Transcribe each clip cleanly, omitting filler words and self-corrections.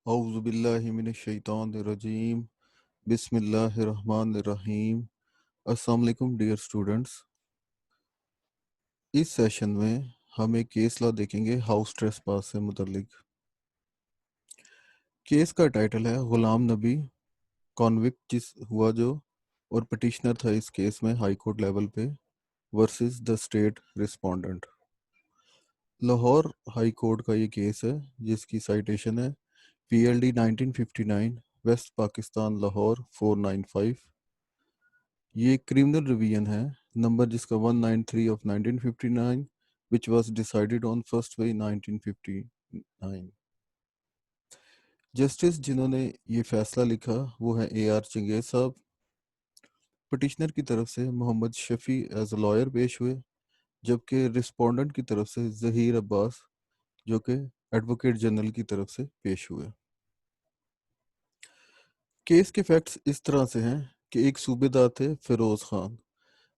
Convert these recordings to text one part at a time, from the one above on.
اعوذ باللہ من الشیطان الرجیم بسم اللہ الرحمن الرحیم. السلام علیکم ڈیئر اسٹوڈنٹس. اس سیشن میں ہم ایک کیس لا دیکھیں گے ہاؤس ٹریس پاس سے متعلق. کیس کا ٹائٹل ہے غلام نبی کانوکٹ جس ہوا جو اور پٹیشنر تھا اس کیس میں ہائی کورٹ لیول پہ versus the state respondent. Lahore high court کا یہ کیس ہے جس کی سائٹیشن ہے PLD 1959 ویسٹ پاکستان لاہور 495. یہ کرمنل ریویژن ہے نمبر جس کا 193 of 1959 which was decided on 1st May 1959. Justice جنہوں نے یہ فیصلہ لکھا وہ ہیں AR چنگیز صاحب. پٹیشنر کی طرف سے محمد شفیع ایز اے لائر پیش ہوئے جبکہ رسپونڈنٹ کی طرف سے ظہیر عباس جو کہ ایڈوکیٹ جنرل کی طرف سے پیش ہوئے. کیس کے فیکٹس اس طرح سے ہیں کہ ایک صوبے دار تھے فیروز خان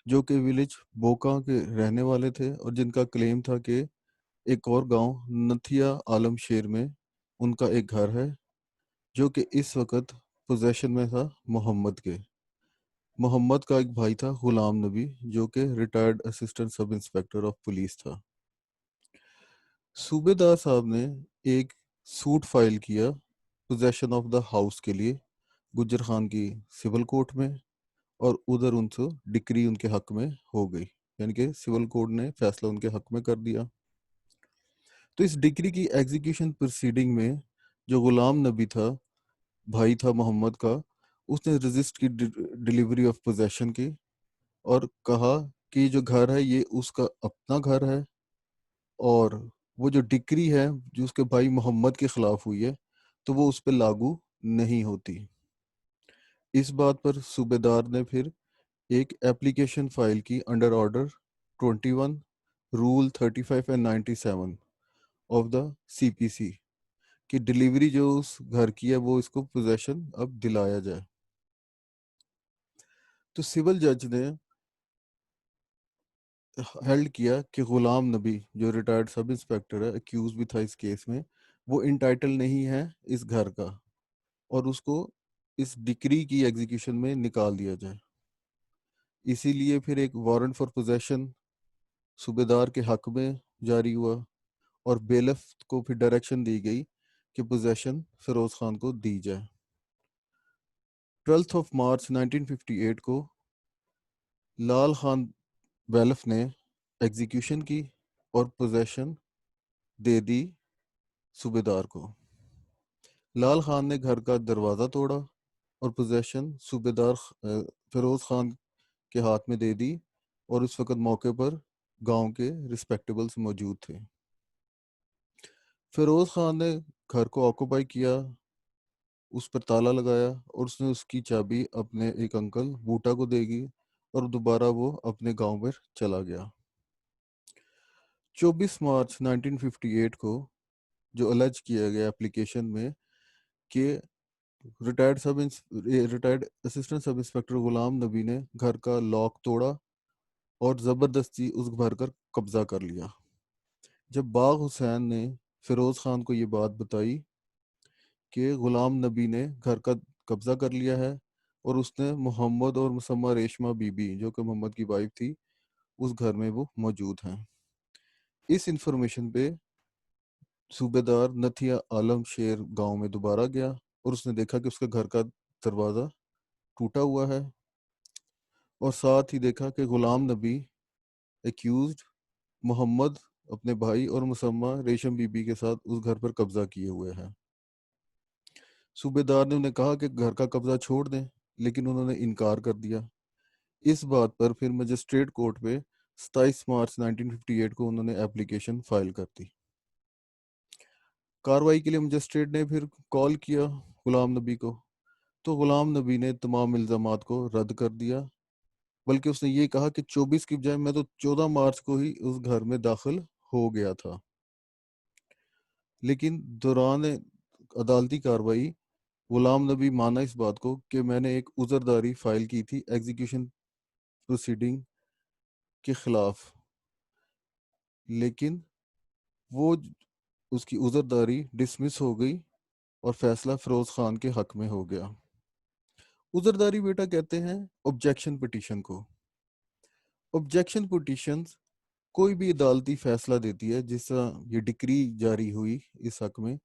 جو کہ ولیج بوکاں کے رہنے والے تھے اور جن کا کلیم تھا کہ ایک اور گاؤں نتھیا عالم شیر میں ان کا ایک گھر ہے جو کہ اس وقت پوزیشن میں تھا محمد کے. محمد کا ایک بھائی تھا غلام نبی جو کہ retired assistant sub inspector of police تھا. صوبے دار صاحب نے ایک سوٹ فائل کیا پوزیشن آف دا ہاؤس کے لیے گجر خان کی سول کورٹ میں اور ادھر ان سے ڈکری ان کے حق میں ہو گئی یعنی کہ سول کورٹ نے فیصلہ ان کے حق میں کر دیا. تو اس ڈگری کی ایگزیکیوشن پروسیڈنگ میں جو غلام نبی تھا بھائی تھا محمد کا اس نے رجسٹ کی ڈیلیوری آف پوزیشن کی اور کہا کہ یہ جو گھر ہے یہ اس کا اپنا گھر ہے اور وہ جو ڈگری ہے جو اس کے بھائی محمد کے خلاف ہوئی ہے تو وہ اس پہ لاگو نہیں ہوتی. اس بات پر صوبے دار نے پھر ایک ایپلیکیشن فائل کی under order 21 rule 35 and 97 of the CPC کہ ڈیلیوری جو اس گھر کی ہے وہ اس کو پوزیشن اب دلایا جائے. تو سول جج نے ہیلڈ کیا کہ غلام نبی جو ریٹائرڈ سب انسپیکٹر ہے ایکیوز بھی تھا اس کیس میں وہ انٹائٹل نہیں ہے اس گھر کا اور اس کو اس ڈکری کی ایگزیکیوشن میں نکال دیا جائے. اسی لیے پھر ایک وارنٹ فار پوزیشن صوبے دار کے حق میں جاری ہوا اور بیلف کو پھر ڈائریکشن دی گئی کہ پوزیشن فیروز خان کو دی جائے. 12 مارچ 1958 کو لال خان بیلف نے ایگزیکیوشن کی اور پوزیشن دے دی صوبے دار کو. لال خان نے گھر کا دروازہ توڑا اور پوزیشن صوبے دار فیروز خان کے ہاتھ میں دے دی اور اس وقت موقع پر گاؤں کے رسپیکٹیبلز موجود تھے. فیروز خان نے گھر کو آکوپائی کیا اس پر تالا لگایا اور اس نے اس کی چابی اپنے ایک انکل بوٹا کو دے گی اور دوبارہ وہ اپنے گاؤں پر چلا گیا. 24 مارچ 1958 کو جو الج کیا گیا اپلیکیشن میں کہ ریٹائرڈ اسسٹنٹ سب انسپیکٹر غلام نبی نے گھر کا لاک توڑا اور زبردستی اس گھر پر قبضہ کر لیا. جب باغ حسین نے فیروز خان کو یہ بات بتائی کہ غلام نبی نے گھر کا قبضہ کر لیا ہے اور اس نے محمد اور مسمہ ریشمہ بی بی جو کہ محمد کی وائف تھی اس گھر میں وہ موجود ہیں. اس انفارمیشن پہ صوبے دار نتھیا عالم شیر گاؤں میں دوبارہ گیا اور اس نے دیکھا کہ اس کے گھر کا دروازہ ٹوٹا ہوا ہے اور ساتھ ہی دیکھا کہ غلام نبی ایکیوزڈ محمد اپنے بھائی اور مسمہ ریشم بی بی کے ساتھ اس گھر پر قبضہ کیے ہوئے ہیں. صوبے دار نے انہیں کہا کہ گھر کا قبضہ چھوڑ دیں لیکن انہوں نے انکار کر دیا. اس بات پر پھر مجسٹریٹ کورٹ پہ 27 مارچ 1958 کو انہوں نے اپلیکیشن فائل کر دی. کاروائی کے لیے مجسٹریٹ نے پھر کال کیا غلام نبی کو تو غلام نبی نے تمام الزامات کو رد کر دیا بلکہ اس نے یہ کہا کہ 24 کی بجائے میں تو 14 مارچ کو ہی اس گھر میں داخل ہو گیا تھا. لیکن دوران عدالتی کاروائی غلام نبی مانا اس بات کو کہ میں نے ایک عذرداری فائل کی تھی ایگزیکیوشن پروسیڈنگ کے خلاف لیکن وہ اس کی عذرداری ڈسمس ہو گئی اور فیصلہ فیروز خان کے حق میں ہو گیا۔ عذرداری بیٹا کہتے ہیں آبجیکشن پٹیشن کو۔ آبجیکشن پٹیشن کوئی بھی عدالتی فیصلہ دیتی ہے، جس طرح یہ ڈکری جاری ہوئی اس حق میں،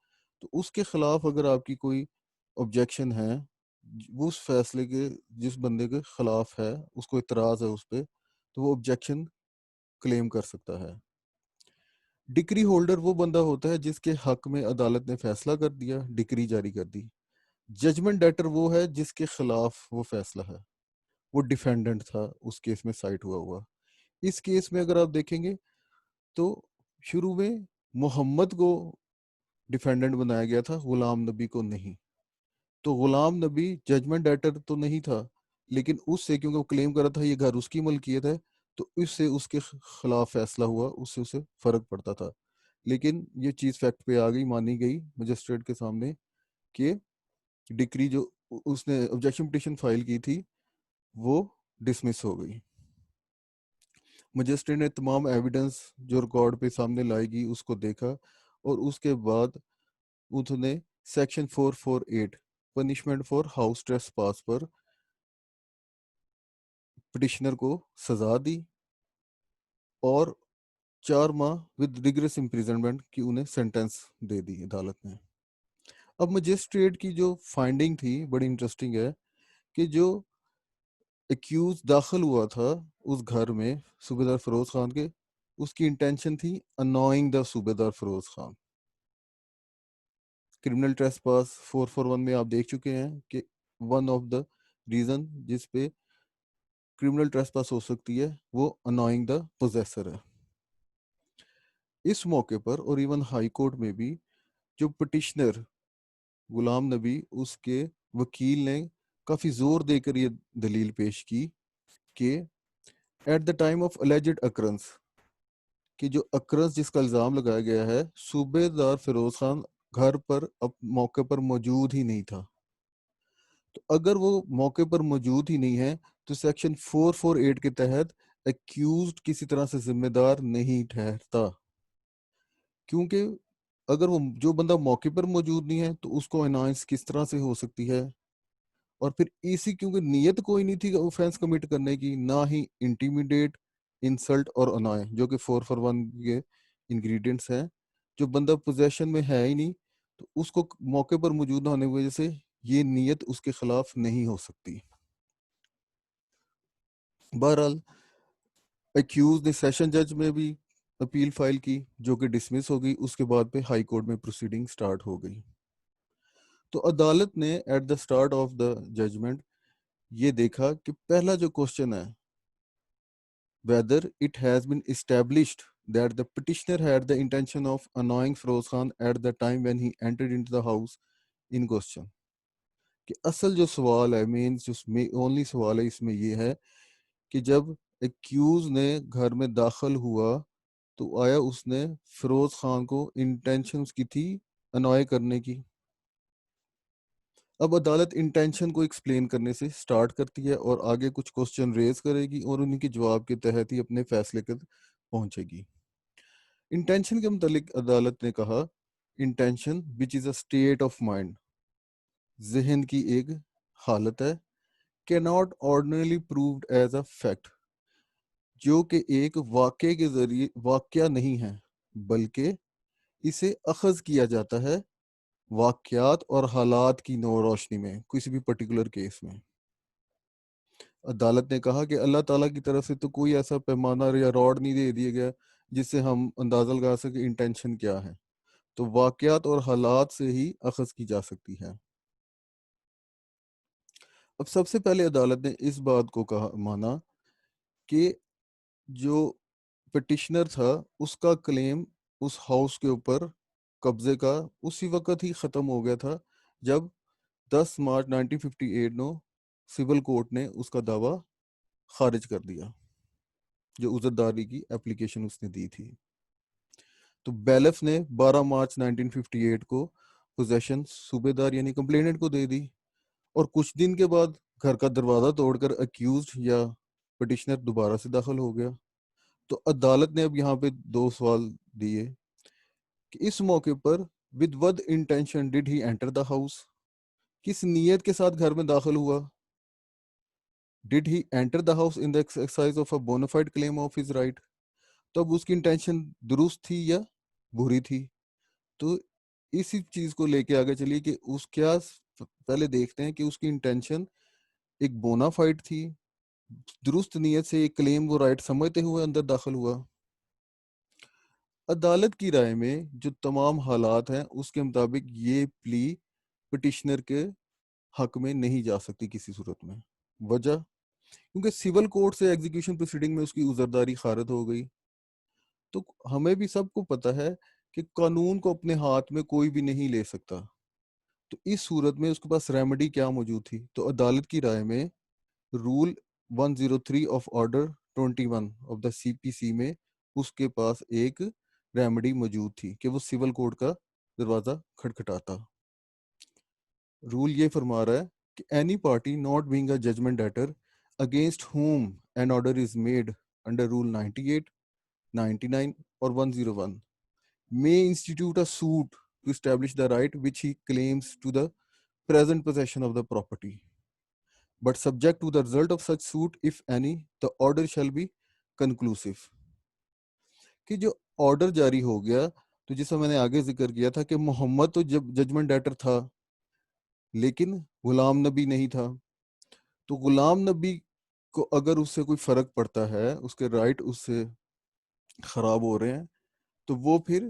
تو اس کے خلاف اگر آپ کی کوئی آبجیکشن ہے، وہ اس فیصلے کے جس بندے کے خلاف ہے، اس کو اعتراض ہے اس پہ، تو وہ آبجیکشن کلیم کر سکتا ہے۔ ڈکری ہولڈر وہ بندہ ہوتا ہے جس کے حق میں عدالت نے فیصلہ کر دیا، ڈکری جاری کر دی۔ ججمنٹ ڈیٹر وہ ہے جس کے خلاف وہ فیصلہ ہے، وہ ڈیفینڈنٹ تھا اس کیس میں سائٹ ہوا۔ اس کیس میں اگر آپ دیکھیں گے تو شروع میں محمد کو ڈیفینڈنٹ بنایا گیا تھا، غلام نبی کو نہیں۔ تو غلام نبی ججمنٹ ڈیٹر تو نہیں تھا، لیکن اس سے کیونکہ وہ کلیم کر رہا تھا یہ گھر اس کی ملکیت ہے، تو اس سے اس کے خلاف فیصلہ ہوا، اس سے اسے فرق پڑتا تھا۔ لیکن یہ چیز فیکٹ پہ آ گئی، مانی گئی مجسٹریٹ کے سامنے کہ ڈکری جو اس نے آبجیکشن پٹیشن فائل کی تھی وہ ڈسمس ہو گئی۔ مجسٹریٹ نے تمام ایویڈنس جو ریکارڈ پہ سامنے لائی گئی اس کو دیکھا، اور اس کے بعد انہوں نے section 448 punishment for house trace pass per petitioner کو سزا دی، اور 4 ماہ ود ریگریس امپریزنمنٹ کی انہیں سینٹنس دے دی عدالت نے۔ اب مجسٹریٹ کی جو فائنڈنگ تھی بڑی انٹرسٹنگ ہے کہ جو ایکیوز داخل ہوا تھا اس گھر میں صوبیدار فیروز خان کے، اس کی انٹینشن تھی انوائنگ دا صوبیدار فیروز خان۔ کرمنل ٹریس پاس 441 میں آپ دیکھ چکے ہیں کہ ون آف دا ریزن جس پہ کرمنل ٹریس پاس ہو سکتی ہے وہ انوائنگ دا پوزیسر ہے۔ اس موقع پر اور ایون ہائی کورٹ میں بھی جو پٹیشنر غلام نبی، اس کے وکیل نے کافی زور دے کر یہ دلیل پیش کی کہ at the time of alleged occurrence, کہ جو اکرنس جس کا الزام لگایا گیا ہے، صوبے دار فیروز خان گھر پر موقع پر موجود ہی نہیں تھا۔ تو اگر وہ موقع پر موجود ہی نہیں ہے تو سیکشن 448 کے تحت ایکیوزڈ کسی طرح سے ذمہ دار نہیں ٹھہرتا، کیونکہ اگر وہ جو بندہ موقع پر موجود نہیں ہے تو اس کو انائنس کس طرح سے ہو سکتی ہے؟ اور پھر اسی کیونکہ نیت کوئی نہیں تھی اوفینس کمٹ کرنے کی، نہ ہی انٹیمیڈیٹ، انسلٹ اور انوائے جو کہ 441 کے انگریڈینٹس ہیں۔ جو بندہ پوزیشن میں ہے ہی نہیں تو اس کو موقع پر موجود نہ ہونے کی وجہ سے یہ نیت اس کے خلاف نہیں ہو سکتی۔ بہرحال ایکیوز نے سیشن جج میں بھی اپیل فائل کی جو کہ ڈسمس ہو گئی، اس کے بعد پہ ہائی کورٹ میں پروسیڈنگ سٹارٹ ہو گئی۔ تو عدالت نے at the start of the judgment یہ دیکھا کہ پہلا جو کوشچن ہے whether it has been established that the petitioner had the intention of annoying Feroz Khan at the time when he entered into the house in question، کہ اصل جو سوال ہے، مین جو اونلی سوال ہے اس میں یہ ہے کہ جب ایکیوز نے گھر میں داخل ہوا تو آیا اس نے فیروز خان کو انٹینشن اس کی تھی انوائے کرنے کی؟ اب عدالت انٹینشن کو ایکسپلین کرنے سے سٹارٹ کرتی ہے اور آگے کچھ کوسچن ریز کرے گی اور ان کے جواب کے تحت ہی اپنے فیصلے تک پہنچے گی۔ انٹینشن کے متعلق عدالت نے کہا intention which is a state of mind, ذہن کی ایک حالت ہے، cannot ordinarily proved as a fact، جو کہ ایک واقعے کے ذریعے واقعہ نہیں ہے بلکہ اسے اخذ کیا جاتا ہے واقعات اور حالات کی نو روشنی میں کسی بھی پرٹیکولر کیس میں۔ عدالت نے کہا کہ اللہ تعالیٰ کی طرف سے تو کوئی ایسا پیمانہ یا راڈ نہیں دے دیا گیا جس سے ہم اندازہ لگا سکیں انٹینشن کیا ہے، تو واقعات اور حالات سے ہی اخذ کی جا سکتی ہے۔ اب سب سے پہلے عدالت نے اس بات کو کہا مانا کہ جو پٹیشنر تھا اس کا کلیم اس ہاؤس کے اوپر قبضے کا اسی وقت ہی ختم ہو گیا تھا جب 10 مارچ 1958 نو سول کورٹ نے اس کا دعویٰ خارج کر دیا، جو عذرداری کی اپلیکیشن اس نے دی تھی۔ تو بیلف نے 12 مارچ 1958 کو پوزیشن صوبے دار یعنی کمپلیننٹ کو دے دی، اور کچھ دن کے بعد گھر کا دروازہ توڑ کر اکیوزڈ یا پٹیشنر دوبارہ سے داخل ہو گیا۔ تو عدالت نے اب یہاں پہ 2 سوال دیے کہ اس موقع پر with what intention did he enter the house, کس نیت کے ساتھ گھر میں داخل ہوا. Did he enter the house in the exercise of a bona fide claim of his right, تو اب اس کی انٹینشن درست تھی یا بری تھی. تو اسی چیز کو لے کے آگے چلیے کہ اس کیا پہلے دیکھتے ہیں کہ اس کی انٹینشن ایک بونا فائڈ تھی, درست نیت سے ایک کلیم وہ رائٹ سمجھتے ہوئے اندر داخل ہوا. عدالت کی رائے میں جو تمام حالات ہیں اس کے مطابق یہ پلی پٹیشنر کے حق میں نہیں جا سکتی کسی صورت میں. وجہ کیونکہ سول کورٹ سے ایگزیکیوشن پروسیڈنگ میں اس کی عذرداری خارج ہو گئی. تو ہمیں بھی سب کو پتہ ہے کہ قانون کو اپنے ہاتھ میں کوئی بھی نہیں لے سکتا. تو اس صورت میں اس کے پاس ریمیڈی کیا موجود تھی؟ تو عدالت کی رائے میں rule 103 of order 21 of the C P C میں اس کے پاس ایک ریمیڈی موجود تھی کہ وہ سول کوڈ کا دروازہ کھٹکھٹاتا. رول یہ فرما رہا ہے کہ any party not being a judgment debtor against whom an order is made under rule 98, 99 اور 101 may institute a suit to establish the right which he claims to the present possession of the property, but subject to the result of such suit, if any, the order shall be conclusive. کہ جو order جاری ہو گیا تو جیسا میں نے آگے ذکر کیا تھا کہ محمد تو جب ججمنٹ ڈیٹر تھا لیکن غلام نبی نہیں تھا. تو غلام نبی کو اگر اس سے کوئی فرق پڑتا ہے, اس کے رائٹ اس سے خراب ہو رہے ہیں, تو وہ پھر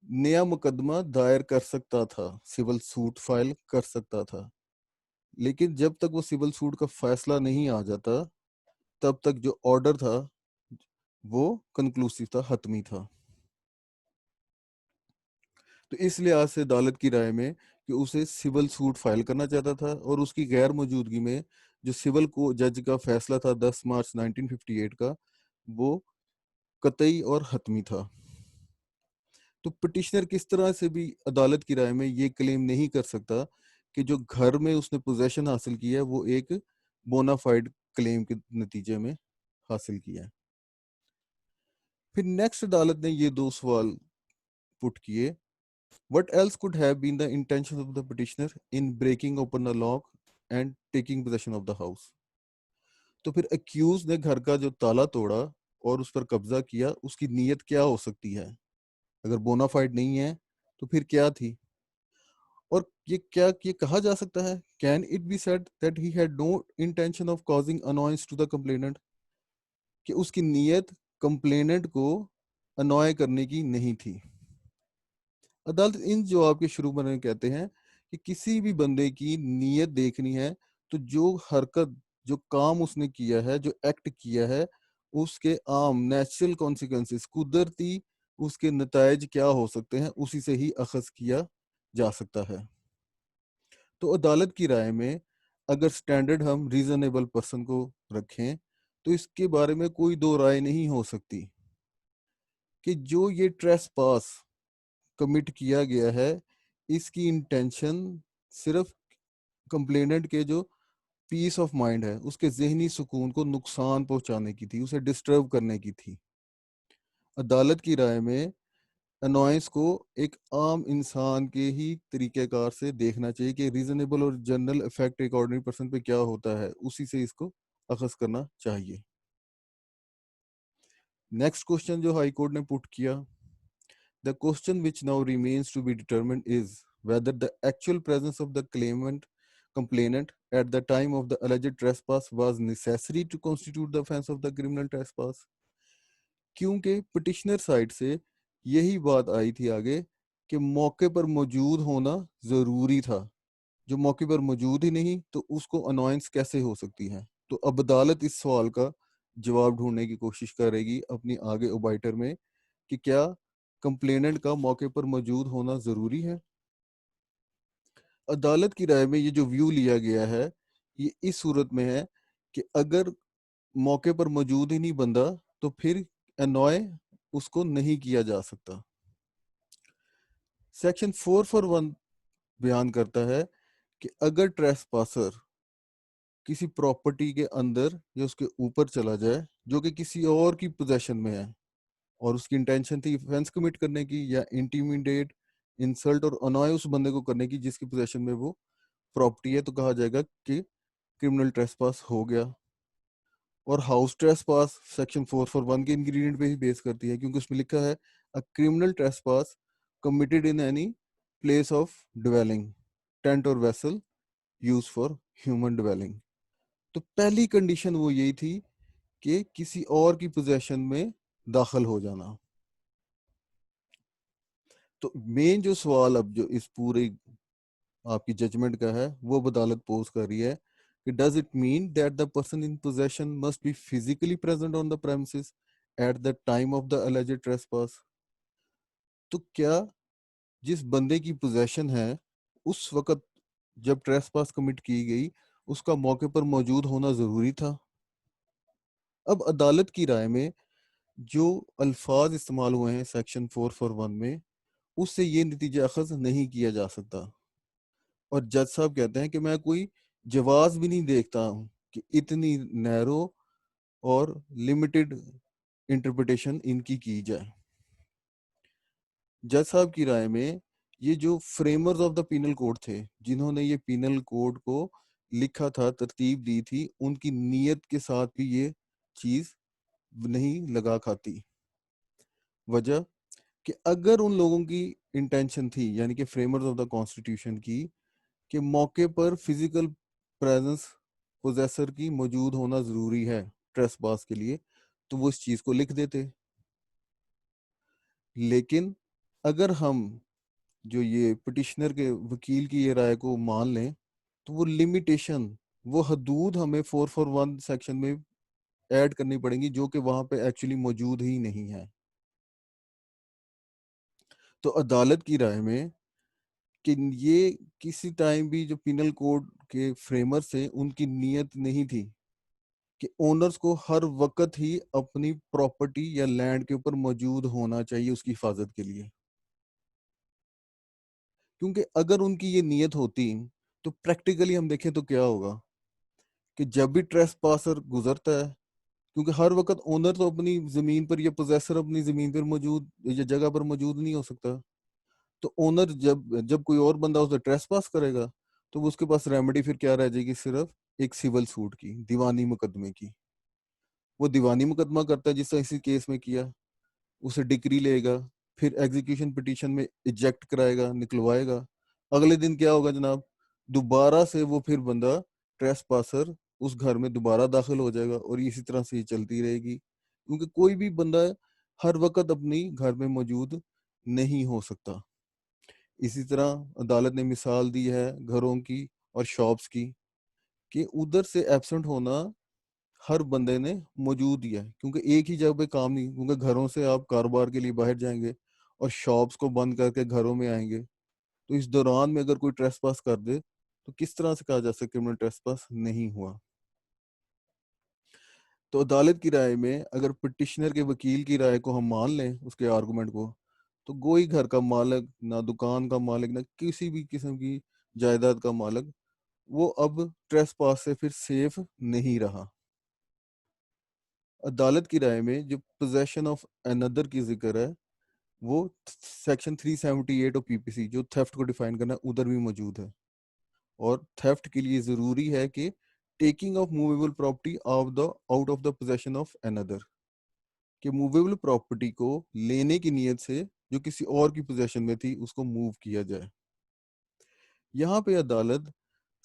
نیا مقدمہ دائر کر سکتا تھا, سول سوٹ فائل کر سکتا تھا. لیکن جب تک وہ سول سوٹ کا فیصلہ نہیں آ جاتا تب تک جو آرڈر تھا وہ کنکلوسیو تھا, حتمی تھا. تو اس لحاظ سے عدالت کی رائے میں کہ اسے سول سوٹ فائل کرنا چاہتا تھا, اور اس کی غیر موجودگی میں جو سول کو جج کا فیصلہ تھا 10 مارچ 1958 کا, وہ قطعی اور حتمی تھا. تو پٹیشنر کس طرح سے بھی عدالت کی رائے میں یہ کلیم نہیں کر سکتا کہ جو گھر میں اس نے پوزیشن حاصل کیا ہے وہ ایک بونا فائڈ کلیم کے نتیجے میں حاصل کیا ہے. پھر نیکسٹ عدالت نے یہ دو سوال پٹ کیے. What else could have been the intentions of the petitioner in breaking open the lock and taking possession of the house? تو پھر accused نے گھر کا جو تالا توڑا اور اس پر قبضہ کیا, اس کی نیت کیا ہو سکتی ہے؟ اگر بونا فائڈ نہیں ہے تو پھر کیا تھی؟ اور یہ کیا یہ کہا جا سکتا ہے can it be said that he had no intention of causing annoyance to the complainant, کہ اس کی نیت کمپلیننٹ کو انوائے کرنے کی نہیں تھی؟ عدالت ان جواب کے شروع میں کہتے ہیں کہ کسی بھی بندے کی نیت دیکھنی ہے تو جو حرکت جو کام اس نے کیا ہے, جو ایکٹ کیا ہے, اس کے عام نیچرل کانسیکوینسز, قدرتی اس کے نتائج کیا ہو سکتے ہیں, اسی سے ہی اخذ کیا جا سکتا ہے. تو عدالت کی رائے میں اگر سٹینڈرڈ ہم ریزنیبل پرسن کو رکھیں تو اس کے بارے میں کوئی دو رائے نہیں ہو سکتی کہ جو یہ ٹریس پاس کمٹ کیا گیا ہے اس کی انٹینشن صرف کمپلیننٹ کے جو پیس آف مائنڈ ہے, اس کے ذہنی سکون کو نقصان پہنچانے کی تھی, اسے ڈسٹرب کرنے کی تھی. عدالت کی رائے میں انوائنس کو ایک عام انسان کے ہی طریقہ کار سے دیکھنا چاہیے کہ ریزنیبل اور جنرل افیکٹ ایک آرڈنری پرسن پہ کیا ہوتا ہے, اسی سے اس کو اخذ کرنا چاہیے. نیکسٹ کوشچن جو ہائی کورٹ نے پٹ کیا, the question which now remains to be determined is whether the actual presence of the complainant at the time of the alleged trespass was necessary to constitute the offense of the criminal trespass. کیونکہ petitioner side سے یہی بات آئی تھی آگے کہ موقع پر موجود ہونا ضروری تھا. جو موقع پر موجود ہی نہیں تو اس کو انوائنس کیسے ہو سکتی ہے؟ تو اب عدالت اس سوال کا جواب ڈھونڈنے کی کوشش کرے گی اپنی آگے اوبائٹر میں کہ کیا کمپلیننٹ کا موقع پر موجود ہونا ضروری ہے. عدالت کی رائے میں یہ جو ویو لیا گیا ہے یہ اس صورت میں ہے کہ اگر موقع پر موجود ہی نہیں بندہ تو پھر انوائے اس کو نہیں کیا جا سکتا. سیکشن 441 بیان کرتا ہے کہ اگر ٹریس پاسر کسی پراپرٹی کے اندر یا اس کے اوپر چلا جائے جو کہ کسی اور کی پوزیشن میں ہے اور اس کی انٹینشن تھی فینس کمٹ کرنے کی یا انٹیمیڈیٹ انسلٹ اور انوائے اس بندے کو کرنے کی جس کی پوزیشن میں وہ پراپرٹی ہے، تو کہا جائے گا کہ کرمنل ٹریس پاس ہو گیا. اور ہاؤس ٹریس پاس سیکشن 441 کے انگریڈینٹ پہ ہی بیس کرتی ہے، کیونکہ اس میں لکھا ہے a criminal trespass committed in any place of dwelling, tent or vessel used for human dwelling. تو پہلی کنڈیشن وہ یہی تھی کہ کسی اور کی پوزیشن میں داخل ہو جانا. تو مین جو سوال اب جو اس پورے آپ کی ججمنٹ کا ہے وہ عدالت پوز کر رہی ہے کہ does it mean that the person in possession must be physically present on the premises at the time of the alleged trespass. تو کیا جس بندے کی پوزیشن ہے اس وقت جب ٹریسپاس کمٹ کی گئی اس کا موقع پر موجود ہونا ضروری تھا؟ اب عدالت کی رائے میں جو الفاظ استعمال ہوئے ہیں سیکشن 441 میں اس سے یہ نتیجہ اخذ نہیں کیا جا سکتا. اور جج صاحب کہتے ہیں کہ میں کوئی جواز بھی نہیں دیکھتا ہوں کہ اتنی نیرو اور لمیٹڈ انٹرپریٹیشن ان کی جائے. جج صاحب کی رائے میں یہ جو فریمرز آف دا پینل کوڈ تھے جنہوں نے یہ پینل کوڈ کو لکھا تھا، ترتیب دی تھی، ان کی نیت کے ساتھ بھی یہ چیز نہیں لگا کھاتی. وجہ کہ اگر ان لوگوں کی انٹینشن تھی، یعنی کہ فریمرز آف دا کانسٹیٹیوشن کی، کہ موقع پر فزیکل پریزنس پوزیسر کی موجود ہونا ضروری ہے ٹریس باس کے لیے، تو وہ اس چیز کو لکھ دیتے. لیکن اگر ہم جو یہ پٹیشنر کے وکیل کی یہ رائے کو مان لیں تو وہ لمیٹیشن، وہ حدود ہمیں 441 سیکشن میں ایڈ کرنی پڑیں گی جو کہ وہاں پہ ایکچولی موجود ہی نہیں ہے. تو عدالت کی رائے میں کہ یہ کسی ٹائم بھی جو پینل کوڈ کے فریمر سے ان کی نیت نہیں تھی کہ اونرز کو ہر وقت ہی اپنی پراپرٹی یا لینڈ کے اوپر موجود ہونا چاہیے اس کی حفاظت کے لیے. کیونکہ اگر ان کی یہ نیت ہوتی تو پریکٹیکلی ہم دیکھیں تو کیا ہوگا کہ جب بھی ٹریس پاسر گزرتا ہے، کیونکہ ہر وقت اونر تو اپنی زمین پر یا پوزیسر اپنی زمین پر موجود یا جگہ پر موجود نہیں ہو سکتا. تو اونر جب کوئی اور بندہ اسے ٹریس پاس کرے گا تو وہ اس کے پاس ریمیڈی پھر کیا رہ جائے گی؟ صرف ایک سول سوٹ کی، دیوانی مقدمے کی. وہ دیوانی مقدمہ کرتا ہے جس طرح اسی کیس میں کیا، اسے ڈگری لے گا، پھر ایگزیکیوشن پٹیشن میں ایجیکٹ کرائے گا، نکلوائے گا. اگلے دن کیا ہوگا جناب؟ دوبارہ سے وہ پھر بندہ ٹریس پاسر اس گھر میں دوبارہ داخل ہو جائے گا، اور اسی طرح سے یہ چلتی رہے گی. کیونکہ کوئی بھی بندہ ہر وقت اپنی گھر میں موجود نہیں ہو سکتا. اسی طرح عدالت نے مثال دی ہے گھروں کی اور شاپس کی کہ ادھر سے ایبسنٹ ہونا ہر بندے نے موجود ہی ہے، کیونکہ ایک ہی جگہ پہ کام نہیں، کیونکہ گھروں سے آپ کاروبار کے لیے باہر جائیں گے اور شاپس کو بند کر کے گھروں میں آئیں گے. تو اس دوران میں اگر کوئی ٹریس پاس کر دے تو کس طرح سے کہا جا سکتا کرمنل ٹریس پاس نہیں ہوا؟ تو عدالت کی رائے میں اگر پٹیشنر کے وکیل کی رائے کو ہم مان لیں، اس کے آرگومنٹ کو، تو کوئی گھر کا مالک، نہ دکان کا مالک، نہ کسی بھی قسم کی جائیداد کا مالک، وہ اب ٹریس پاس سے پھر سیف نہیں رہا. عدالت کی رائے میں جو پوزیشن آف another کی ذکر ہے وہ سیکشن 378 آف پی پی سی جو تھیفٹ کو ڈیفائن کرنا ہے ادھر بھی موجود ہے. اور تھیفٹ کے لیے ضروری ہے کہ taking of movable property out of the position of another، کہ موویبل پراپرٹی کو لینے کی نیت سے جو کسی اور کی پوزیشن میں تھی اس کو موو کیا جائے. یہاں پہ عدالت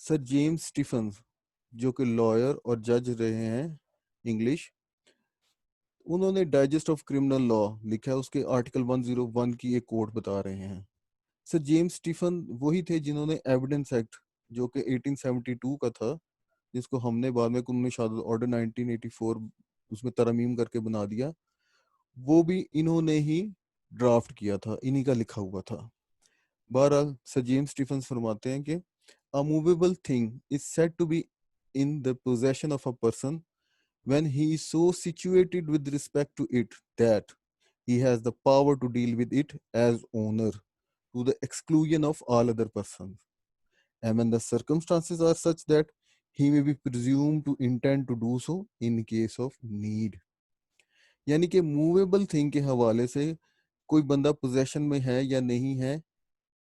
سر جیمز اسٹیفنز جو کہ لائر اور جج رہے ہیں انگلش، انہوں نے ڈائجسٹ آف کرمنل لا لکھا ہے، اس کے آرٹیکل 101 کی ایک کوٹ بتا رہے ہیں. سر جیمز اسٹیفن وہی تھے جنہوں نے ایویڈنس ایکٹ جو کہ 1872 کا تھا، جس کو ہم نے بعد میں قانون شہادت آرڈر 1984 اس میں ترمیم کر کے بنا دیا، وہ بھی انہوں نے ہی ڈرافٹ کیا تھا، انہی کا لکھا ہوا تھا. بہرحال سر جیمز اسٹیفنس فرماتے ہیں کہ a movable thing is said to be in the possession of a person when he is so situated with respect to it that he has the power to deal with it as owner to the exclusion of all other persons, and when the circumstances are such that he may be presumed to intend to do so in case of need. یعنی کہ movable thing کے حوالے سے کوئی بندہ position میں ہے یا نہیں ہے،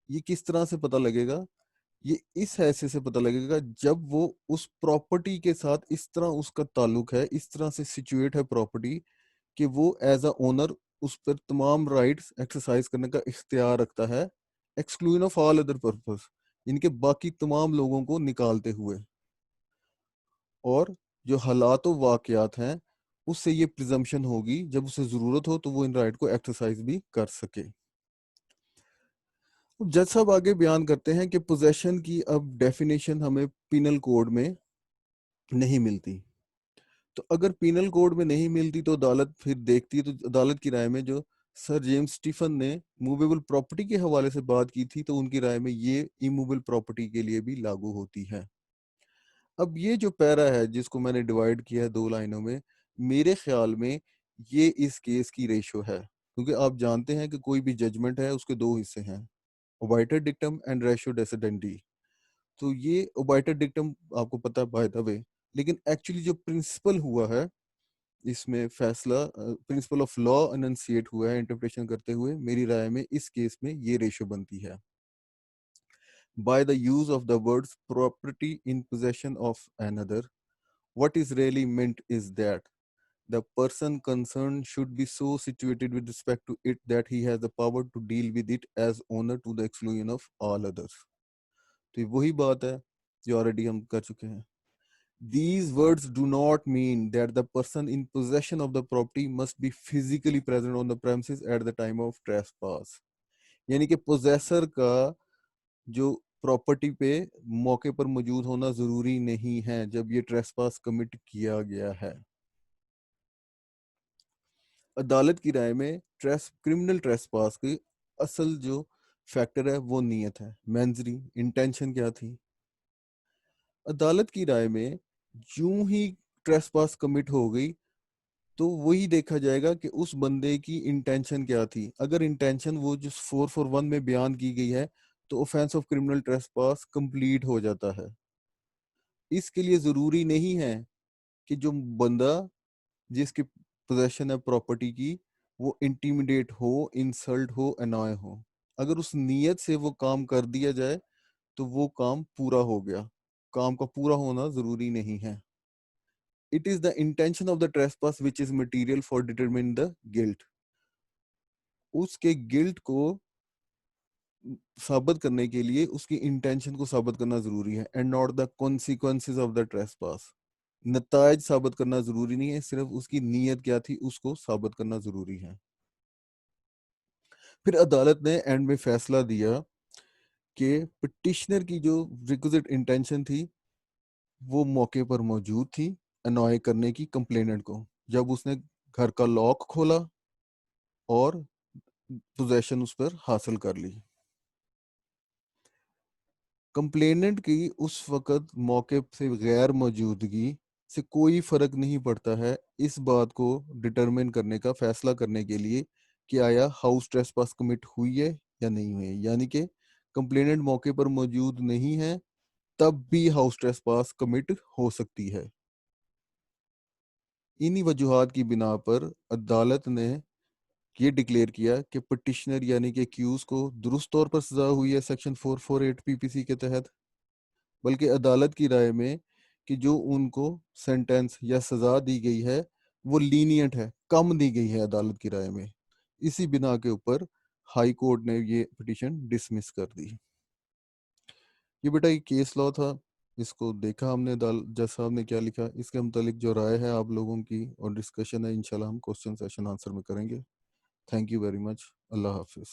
یہ کس طرح سے پتہ لگے گا؟ یہ اس حیثیت سے پتہ لگے گا جب وہ اس پراپرٹی کے ساتھ اس طرح اس کا تعلق ہے، اس طرح سے سچویٹ ہے پراپرٹی کہ وہ ایز اے اونر اس پر تمام رائٹس ایکسرسائز کرنے کا اختیار رکھتا ہے، exclusion of all other purpose, ان کے باقی تمام لوگوں کو نکالتے ہوئے، اور جو حالات و واقعات ہیں اس سے یہ پریزمپشن ہوگی جب اسے ضرورت ہو تو وہ ان رائٹ کو ایکسرسائز بھی کر سکے۔ جج صاحب آگے بیان کرتے ہیں کہ پوزیشن کی اب ڈیفینیشن ہمیں پینل کوڈ میں نہیں ملتی، تو اگر پینل کوڈ میں نہیں ملتی تو عدالت پھر دیکھتی ہے، تو عدالت کی رائے میں جو سر جیمز اسٹیفن نے موویبل پراپرٹی کے حوالے سے بات کی تھی، تو ان کی رائے میں یہ ایموویبل پراپرٹی کے لیے بھی لاگو ہوتی ہے۔ اب یہ جو پیرا ہے جس کو میں نے ڈیوائیڈ کیا ہے 2 لائنوں میں، میرے خیال میں یہ اس کیس کی ریشو ہے، کیونکہ آپ جانتے ہیں کہ کوئی بھی ججمنٹ ہے اس کے 2 حصے ہیں، اوبائٹر ڈکٹم اینڈ ریشو ڈیسیڈنڈی۔ تو یہ اوبائٹر ڈکٹم آپ کو پتہ بائی دا وے، لیکن ایکچولی جو پرنسپل ہوا ہے اس میں فیصلہ، پرنسپل آف لا اننسیٹ ہوا ہے انٹرپریشن کرتے ہوئے، میری رائے میں اس کیس میں یہ ریشو بنتی ہے۔ By the use of the words property in possession of another, what is really meant is that the person concerned should be so situated with respect to it that he has the power to deal with it as owner to the exclusion of all others. تو یہ وہی بات ہے جو already ہم کر چکے ہیں۔ These words do not mean that the person in possession of the property must be physically present on the premises at the time of trespass. یعنی کہ possessor کا جو پراپرٹی پہ موقع پر موجود ہونا ضروری نہیں ہے جب یہ ٹریسپاس کمٹ کیا گیا ہے۔ عدالت کی رائے میں کرمنل ٹریسپاس کی اصل جو فیکٹر ہے وہ نیت ہے، مینزری انٹینشن کیا تھی۔ عدالت کی رائے میں یوں ہی ٹریسپاس کمٹ ہو گئی تو وہی دیکھا جائے گا کہ اس بندے کی انٹینشن کیا تھی۔ اگر انٹینشن وہ جو 441 میں بیان کی گئی ہے تو اوفینس آف کرمنل ٹریسپاس کمپلیٹ ہو جاتا ہے۔ اس کے لیے ضروری نہیں ہے کہ جو بندہ جس کی پوزیشن ہے پراپرٹی کی وہ انٹیمیڈیٹ ہو، انسلٹ ہو، انوائے ہو، اگر اس نیت سے وہ کام کر دیا جائے تو وہ کام پورا ہو گیا۔ کام کا پورا ہونا ضروری نہیں ہے۔ It is the intention of the trespass which is material for determining the guilt. اس کے گلٹ کو ثابت کرنے کے لیے اس کی انٹینشن کو ثابت کرنا ضروری ہے، and not the consequences of the trespass. نتائج ثابت کرنا ضروری نہیں ہے، صرف اس کی نیت کیا تھی اس کو ثابت کرنا ضروری ہے۔ پھر عدالت نے اینڈ میں فیصلہ دیا کہ پٹیشنر کی جو ریکوزٹ انٹینشن تھی وہ موقع پر موجود تھی انوائے کرنے کی کمپلیننٹ کو، جب اس نے گھر کا لاک کھولا اور پوزیشن اس پر حاصل کر لی۔ کمپلیننٹ کی اس وقت موقع سے غیر موجودگی سے کوئی فرق نہیں پڑتا ہے اس بات کو ڈٹرمن کرنے کا، فیصلہ کرنے کے لیے کہ آیا ہاؤس ٹریسپاس کمٹ ہوئی ہے یا نہیں ہوئی، یعنی کہ کمپلیننٹ موقع پر موجود نہیں ہے تب بھی ہاؤس ٹریسپاس کمٹ ہو سکتی ہے۔ انہی وجوہات کی بنا پر عدالت نے یہ ڈکلیئر کیا کہ پٹیشنر یعنی کہ ایکیوز کو درست طور پر سزا ہوئی ہے سیکشن 448 پی پی سی کے تحت، بلکہ عدالت کی رائے میں کہ جو ان کو سینٹنس یا سزا دی گئی ہے وہ لینینٹ ہے، کم دی گئی ہے عدالت کی رائے میں، اسی بنا کے اوپر ہائی کورٹ نے یہ پٹیشن ڈسمس کر دی۔ یہ بیٹا یہ کیس لا تھا، اس کو دیکھا ہم نے جج صاحب نے کیا لکھا، اس کے متعلق جو رائے ہے آپ لوگوں کی اور ڈسکشن ہے انشاءاللہ ہم کوسچن سیشن آنسر میں کریں گے۔ تھینک یو ویری مچ، اللہ حافظ۔